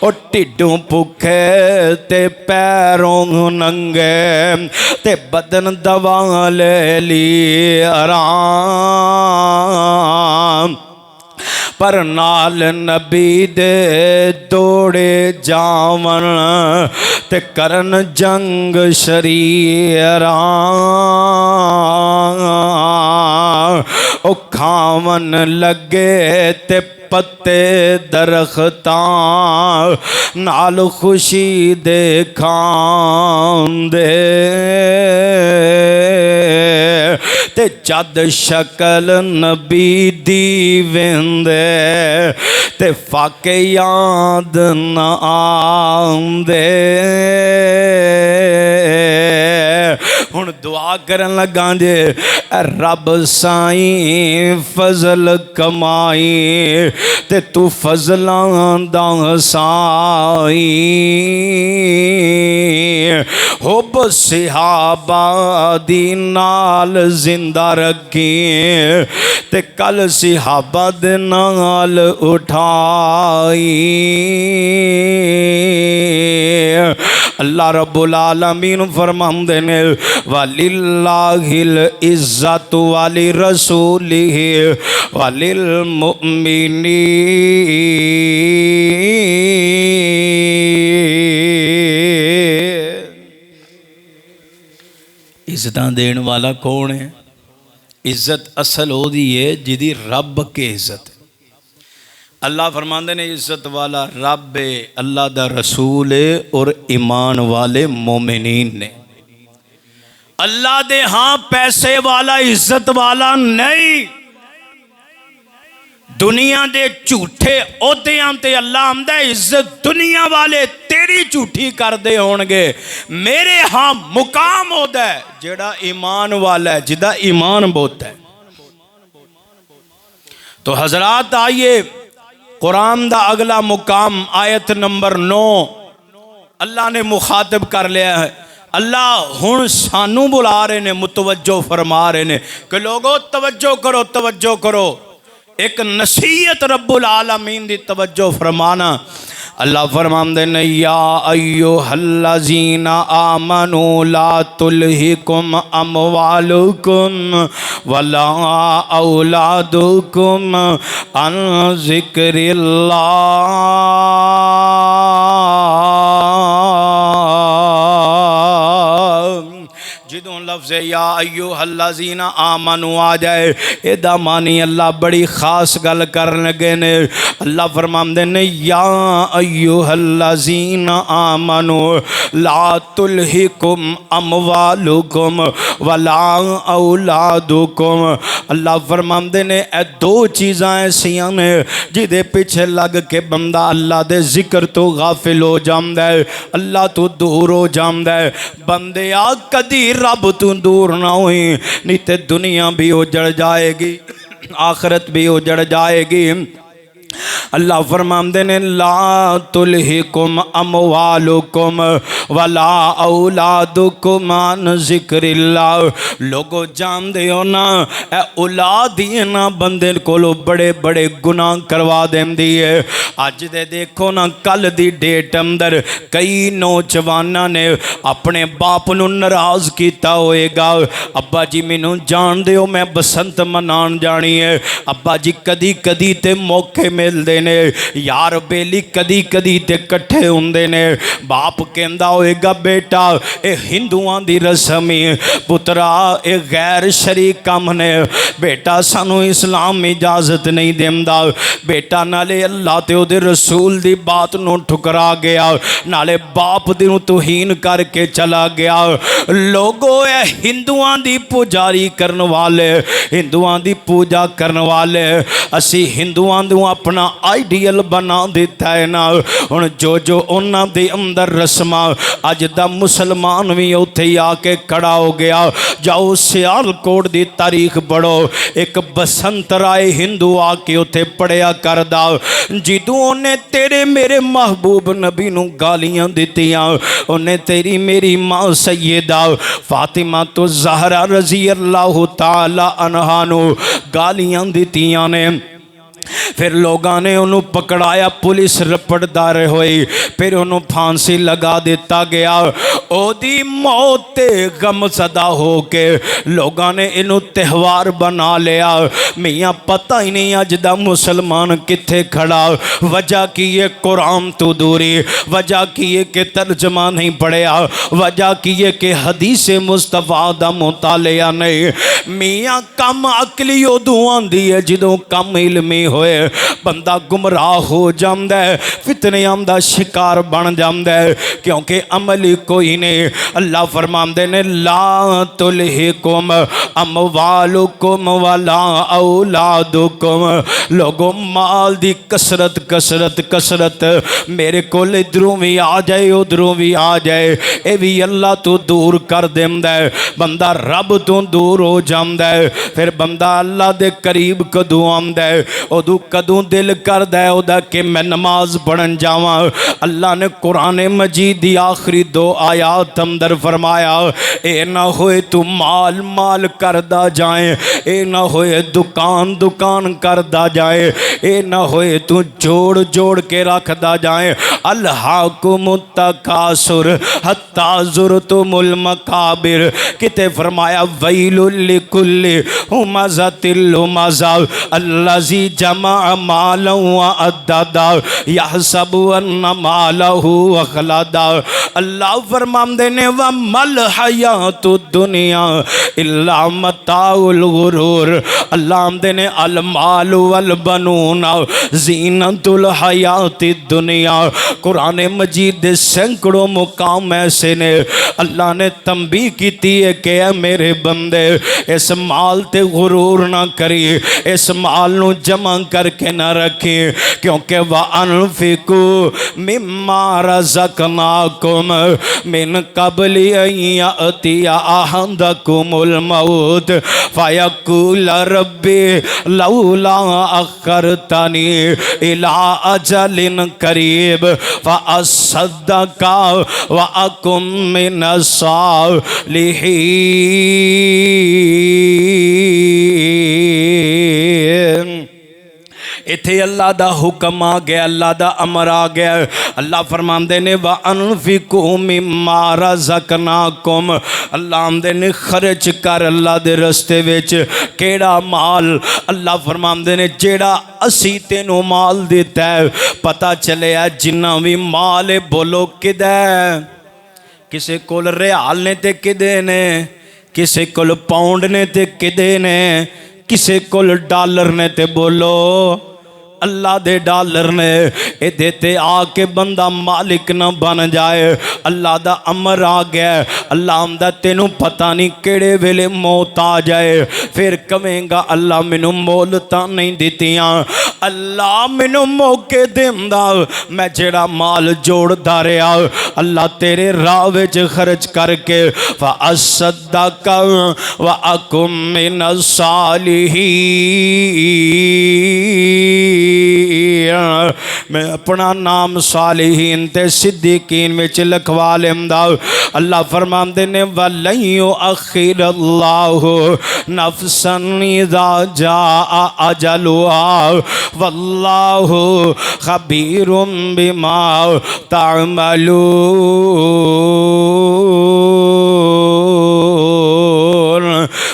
ओ टिड्डों भुखे ते पैरों नंगे ते बदन दवा ले लिए आराम। पर नाल नबी दे दौड़े जावन ते करन जंग शरीरा ओ खावन लगे ते पत्ते दरख्तां नाल खुशी दे खांदे ते जद शक्ल नबी दी वेंदे ते फाके याद न आंदे। हुण दुआ करन लगा जे रब साईं फजल कमाई ते तू फजलां दा साई हुब सहाबा दी नाल जिंदा रखी ते कल सहाबा दे नाल उठाई। अल्लाह रब्बुल आलमीन फरमांदे ने वलिल्लाहिल इज्जतु वलि रसूलिही वलिल मुमिनीन। इज्जतां देण वाला कौन है? इज्जत असल ओदी है जिदी रब के इज्जत। अल्लाह फरमाते ने इज्जत वाला रब है, अल्लाह दा रसूल है और ईमान वाले मोमिनीन ने। अल्लाह दे हाँ पैसे वाला इज्जत वाला नहीं। दुनिया दे झूठे ओहदियां ते अल्लाह आंदा इज्जत दुनिया वाले तेरी झूठी करदे होणगे, मेरे हाँ मुकाम होदा है जेड़ा ईमान वाला है, जिदा ईमान बहुत है। तो हजरात आइए कुरान दा अगला मुकाम आयत नंबर 9 अल्लाह ने मुखातिब कर लिया है। अल्लाह हुण सानू बुला रहे ने, मुतवज्जो फरमा रहे ने कि लोगो तवज्जो करो, तवज्जो करो। एक नसीहत रब्बुल आलमीन दी तवज्जो फरमाना। अल्लाह फरमांदे ने या अय्युहल्लज़ीना आमनू ला तुल्हिकुम अमवालुकुम वला औलादुकुम अन ज़िक्रिल्लाह। जिदों लफ्ज़ से या अय्युहल्लज़ीना आमनू आ जाए। एदा मानी अल्लाह बड़ी खास गल कर लगे ने। अल्लाह फरमांदे ने या अय्युहल्लज़ीना आमनू ला तुल्हिकुम अमवालुकुम वला औलादुकुम। अल्लाह फरमांदे ने ए दो चीज़ां ऐसियां ने जिदे पीछे लग के बंदा अल्लाह दे जिक्र तो गाफिल हो जांदा है, अल्लाह तो दूर हो जांदा है। बंदे आ कदी रब तो दूर ना होई, नहीं ते दुनिया भी उजड़ जाएगी, आखरत भी उजड़ जाएगी। अल्लाह फरमांदे ने ला तुल्हिकुम अमवालुकुम वला औलादुकुम अन ज़िक्रिल्लाह। लोगो जानदे हो ना ए औलाद ही ना बंदे कोलों बड़े बड़े गुनाह करवा देंदी है। अज दे देखो ना कल दी डेट अंदर कई नौजवानों ने अपने बाप नूं नाराज़ किया होएगा। अब्बा जी मैनू जानदे हो मैं बसंत मनान जानी है, अब्बा जी कदी कदी ते मौके मिलते ने, यार बेली कदी कदी ते कट्ठे होंदे ने। बाप कहंदा होएगा बेटा ये हिंदुआं दी रस्म है, पुत्रा ये गैर शरीक काम ने, बेटा सानू इस्लाम इजाजत नहीं देंदा। बेटा नाले अल्लाह ते उहदे रसूल दी बात नूं ठुकरा गया, नाले बाप दी नूं तौहीन करके चला गया। लोगो ये हिंदुआं दी पुजारी करन वाले, हिंदुआं दी पूजा करन वाले असी हिंदुआं नूं अपना आइडियल बना दिता है ना। हुण जो जो उन्हां दे अंदर रस्मां अज दा मुसलमान भी उत्थे ही आके खड़ा हो गया। जाओ सियालकोट दी तारीख पढ़ो, एक बसंत राय हिंदू आके उत्थे पढ़िया करदा, जिदों उन्हें तेरे मेरे महबूब नबी नूं गालियां दित्तियां, उन्हें तेरी मेरी मां सैयदा फातिमा तो ज़हरा रज़ी अल्लाह ताला अन्हा नूं गालियां दित्तियां ने। फिर लोगों ने उन्होंने पकड़ाया, पुलिस रपटदार हुई, फिर उन्होंने फांसी लगा दिता गया। ओदी मौत ते गमसदा हो के लोगों ने इनू त्यौहार बना लिया। मियाँ पता ही नहीं अज दा मुसलमान कित्थे खड़ा। वजह की है कुरान तो दूरी, वजह की है कि तर्जमा नहीं पढ़िया, वजह की है कि हदीस मुस्तफा दा मुतालिया नहीं। मियाँ कम अकली उदों आंदी है जदों कम इल्मी होए, बंदा गुमराह हो जाता है, फितनियां दा शिकार बन जाता है, क्योंकि अमल ही कोई नहीं। अल्लाह फरमांदे ने ला तुल्हिकुम अमवालुकुम वला औलादुकुम। लोगों माल दी कसरत कसरत कसरत, मेरे कोल इधरों भी आ जाए उधरों भी आ जाए, ये भी अल्लाह तो दूर कर देंदा है। बंदा रब तो दूर हो जाता है, फिर बंदा अल्लाह दे करीब कदों आंदा है, उदों कदों दिल करदा है उदा कि मैं नमाज पढ़न जावां। अल्लाह ने कुरान मजीद दी आखिरी दो आयात अंदर फरमाया, ए ना होए तू माल माल करदा जाए, ए ना होए दुकान दुकान करदा जाए, ए ना होए तू जोड़ जोड़ के रखदा जाए। अल्हाकुमुत तकासुर हत्ता ज़ुरतुमुल मकाबिर। किते फरमाया वैलुल लिकुल्लि हुमज़तिल लुमज़ा अल्लज़ी जमा माला व अद्ददा यहसबु अन्ना मालहु अखलदा। अल्लाह फरमांदे ने व मल हयातु दुनिया इल्ला मताउल गुरूर। अल्लाह आंदे ने अल माल वल बनून ज़ीनतुल हयाति दुनिया। कुरान मजीद दे सैकड़ों मुकाम ऐसे ने अल्लाह ने तंबी की है कि मेरे बंदे इस माल ते गुरूर ना करी, इस माल नू जमा करके ना रखी, क्योंकि वह अनफिकू मिम्मा रज़क़नाकुम मिन क़ब्लि अन यअतिया अहदकुमुल मौत फ़यक़ूल रब्बी लौला अख़रतनी इला अजलिन करीब फ़अस्सद्दक़ व अकुम मिनस सालिहीन। इत्थे अल्लाह दा हुक्म आ गया, अल्लाह दा अमर आ गया। अल्लाह फरमांदे ने व अनफिकू मिम्मा रज़क़नाकुम। अल्लाह आंदे ने खर्च कर अल्लाह दे रस्ते विच। केड़ा माल? अल्लाह फरमांदे ने जेड़ा असी तेनू माल दिता है। पता चलिया जिन्ना भी माल है बोलो किदा है? किसे कोल रियाल ने ते किदे ने? किसे कोल पाउंड ने ते किदे ने, किसे कोल डॉलर ने ते बोलो अल्लाह दे डॉलर ने। इहदे ते आके बंदा मालिक ना बन जाए। अल्लाह दा अमर आ गया। अल्लाह आंदा तेनू पता नहीं केड़े वेले मौत आ जाए, फिर कवेंगा अल्लाह मैनू मोहलतां नहीं दित्तियां। अल्लाह मैनू मौके देंदा, मैं जेड़ा माल जोड़दा रहा अल्लाह तेरे राह विच खर्च करके व असद्दक व अकुम मिनस सालिहीन, मैं अपना नाम सालिहीन ते सिद्दीकीन विच लिखवा लेंदा। अल्लाह फरमांदे ने वलन युअखिरल्लाहु नफ्सन इज़ा जाअ अजलुहा वल्लाहु खबीरुम बिमा तअमलून।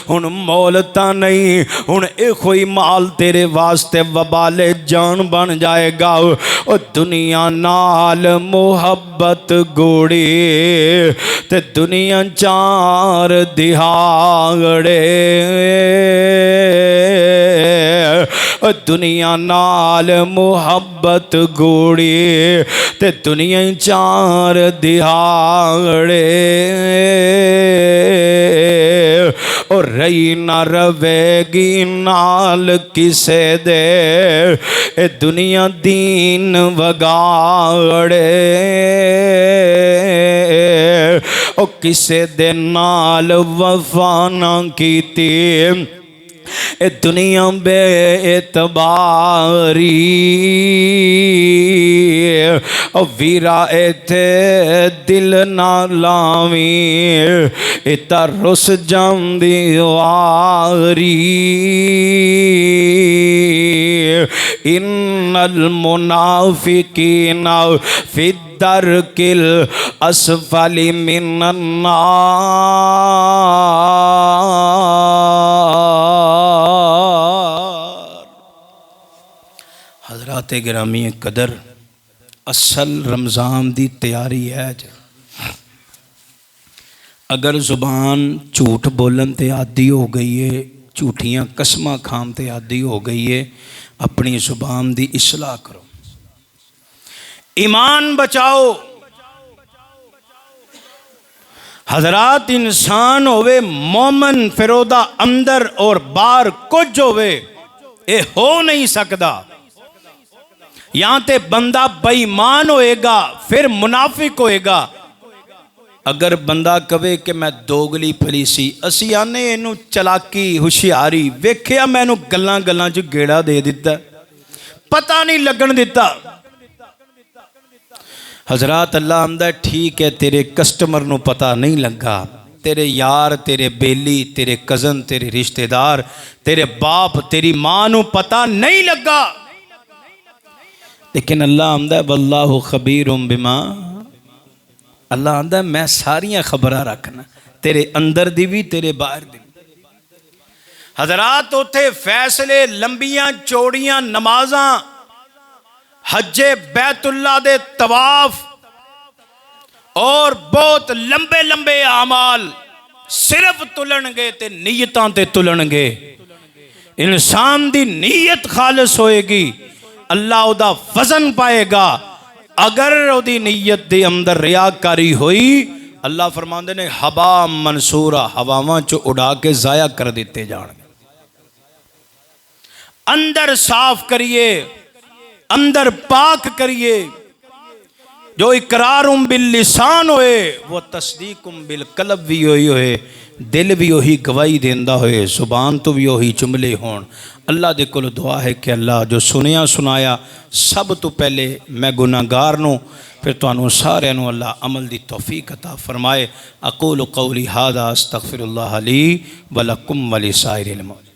हुण मोहलता नहीं, हुण ए कोई माल तेरे वास्ते वबाले जान बन जाएगा। ओ दुनिया नाल मोहब्बत गोड़ी ते दुनिया चार दिहाड़े, दुनिया नाल मोहब्बत गोड़ी ते दुनिया चार दिहाड़े। और रही न रवेगी नाल किसे दे ए दुनिया दीन वगाड़े। ओ किसे दे नाल वफा ना कीती ए दुनिया बेएतबारी। ओ वीरा इथे दिल ना लावी इता रुस जांदी वारी। इन्नल मुनाफिकीना फिद्दरकिल अस्फली मिनन नार। हज़रात गिरामी कदर, असल रमज़ान दी तैयारी है। अगर ज़ुबान झूठ बोलन ते आदि हो गई है, झूठियाँ कसमां खान ते आदि हो गई है, अपनी ज़ुबान दी इस्लाह करो, ईमान बचाओ। हज़रात इंसान होवे मोमन, फिर ओदा अंदर और बाहर कुछ होवे, ये हो नहीं सकता। यहाँ ते बंदा बेईमान होएगा फिर मुनाफिक होएगा। अगर बंदा कवे कि मैं दोगली फलीसी, असी आने इनू चलाकी हुशियारी, वेख्या मैनू गल्लां गल्लां च गेड़ा दे दिता, पता नहीं लगन दिता। हजरात अल्लाह आंदा ठीक है तेरे कस्टमर नू पता नहीं लगा, तेरे यार, तेरे बेली, तेरे कज़न, तेरे रिश्तेदार, तेरे बाप, तेरी माँ नू पता नहीं लगा, लेकिन अल्लाह आंदा वल्लाहु खबीरुम बिमा। अल्लाह आंदा मैं सारियां खबरां रखना, तेरे अंदर दी भी तेरे बाहर दी। हजरात उथे फैसले, लंबियां चौड़ियां नमाजां, हज्जे बैतुल्ला दे तवाफ और बहुत लंबे लंबे आमाल सिर्फ तुलणगे ते नीयतां ते तुलणगे। इंसान दी नीयत खालिस होएगी, अल्लाह उदा वजन पाएगा। अगर उदी नीयत दे अंदर रियाकारी हुई, अल्लाह फरमांदे ने हवा मंसूरा, हवावां चो उड़ा के जाया कर दिते जाणगे। अंदर साफ करिए, अंदर पाक करिए। जो इकरारुम बिल लिसान होए वो तस्दीकुम बिल कल्ब भी होए, दिल भी वही गवाही देंदा होए, जुबान तो भी वही जुमले होण। अल्लाह दे कोल दुआ है कि अल्लाह जो सुनिया सुनाया सब तो पहले मैं गुनाहगार नूं, फिर तुहानू सारिआं नूं अल्लाह अमल दी तौफीक अता फरमाए। अक़ूलु क़ौली हाज़ा अस्तग़फ़िरुल्लाह ली व लकुम व लिसाइरिल मुस्लिमीन।